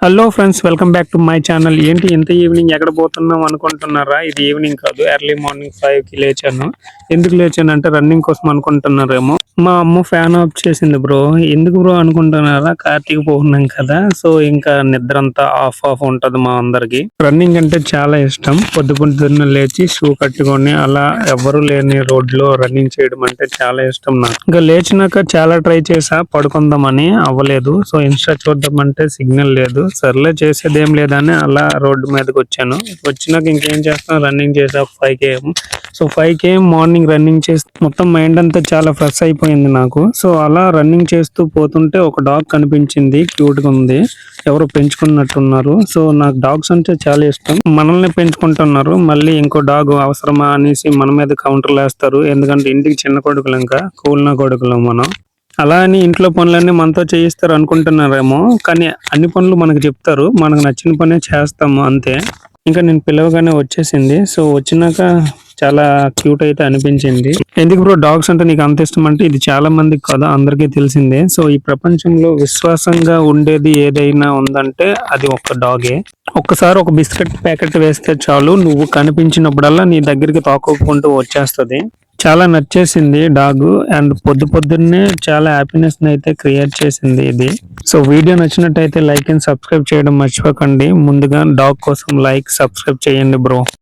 Hello friends, welcome back to my channel. ఏంటి ఇంత evening ఎక్కడ పోతున్నాం అనుకుంటున్నారా? ఇది ఈవినింగ్ కాదు, ఎర్లీ మార్నింగ్ 5కి లేచాను. ఎందుకు లేచాను అంటే రన్నింగ్ కోసం అనుకుంటున్నారేమో. మా అమ్మ ఫ్యాన్ ఆఫ్ చేసింది బ్రో. ఎందుకు బ్రో అనుకుంటున్నారా? కార్తీక పౌర్ణమి కదా, సో ఇంకా నిద్ర అంతా ఆఫ్ ఉంటది మా అందరికి. రన్నింగ్ అంటే చాలా ఇష్టం. పొద్దున్న లేచి షూ కట్టుకొని అలా ఎవరు లేని రోడ్ లో రన్నింగ్ చేయడం అంటే చాలా ఇష్టం నాకు. ఇంకా లేచినాక చాలా ట్రై చేసా పడుకుందామని, అవ్వలేదు. సో ఇన్స్టా చూద్దామంటే సిగ్నల్ లేదు. సర్లే చేసేదేం లేదని అలా రోడ్డు మీదకి వచ్చాను. వచ్చినాక ఇంకేం చేస్తాను, రన్నింగ్ చేసా 5km. So 5km morning running చేసి మొత్తం మైండ్ అంతా చాలా ఫ్రెష్ అయిపోయింది నాకు. సో అలా రన్నింగ్ చేస్తూ పోతుంటే ఒక డాగ్ కనిపించింది, క్యూట్ గా ఉంది. ఎవరు పెంచుకున్నట్టున్నారు. సో నాకు డాగ్స్ అంటే చాలా ఇష్టం. మనల్ని పెంచుకుంటున్నారు, మళ్ళీ ఇంకో డాగ్ అవసరమా అనేసి మన మీద కౌంటర్లు వేస్తారు. ఎందుకంటే ఇంటికి చిన్న కొడుకులు, ఇంకా కూలిన కొడుకులు మనం. అలా అని ఇంట్లో పనులన్నీ మనతో చేయిస్తారు అనుకుంటున్నారేమో, కానీ అన్ని పనులు మనకు చెప్తారు, మనకు నచ్చిన పనే చేస్తాము అంతే. ఇంకా నేను పిలవగానే వచ్చేసింది. సో వచ్చినాక చాలా క్యూట్ అయితే అనిపించింది. ఎందుకు బ్రో డాగ్స్ అంటే నీకు అంత ఇష్టం అంటే, ఇది చాలా మందికి కదా, అందరికీ తెలిసిందే. సో ఈ ప్రపంచంలో విశ్వాసంగా ఉండేది ఏదైనా ఉందంటే అది ఒక్క డాగే. ఒక్కసారి ఒక బిస్కెట్ ప్యాకెట్ వేస్తే చాలు, నువ్వు కనిపించినప్పుడల్లా నీ దగ్గరికి తోకొప్పుకుంటూ వచ్చేస్తది. చాలా నచ్చేసింది డాగ్, అండ్ పొద్దున్నే చాలా హ్యాపీనెస్ అయితే క్రియేట్ చేసింది ఇది. సో వీడియో నచ్చినట్టయితే లైక్ అండ్ సబ్స్క్రైబ్ చేయడం మర్చిపోకండి. ముందుగా డాగ్ కోసం లైక్ సబ్స్క్రైబ్ చేయండి బ్రో.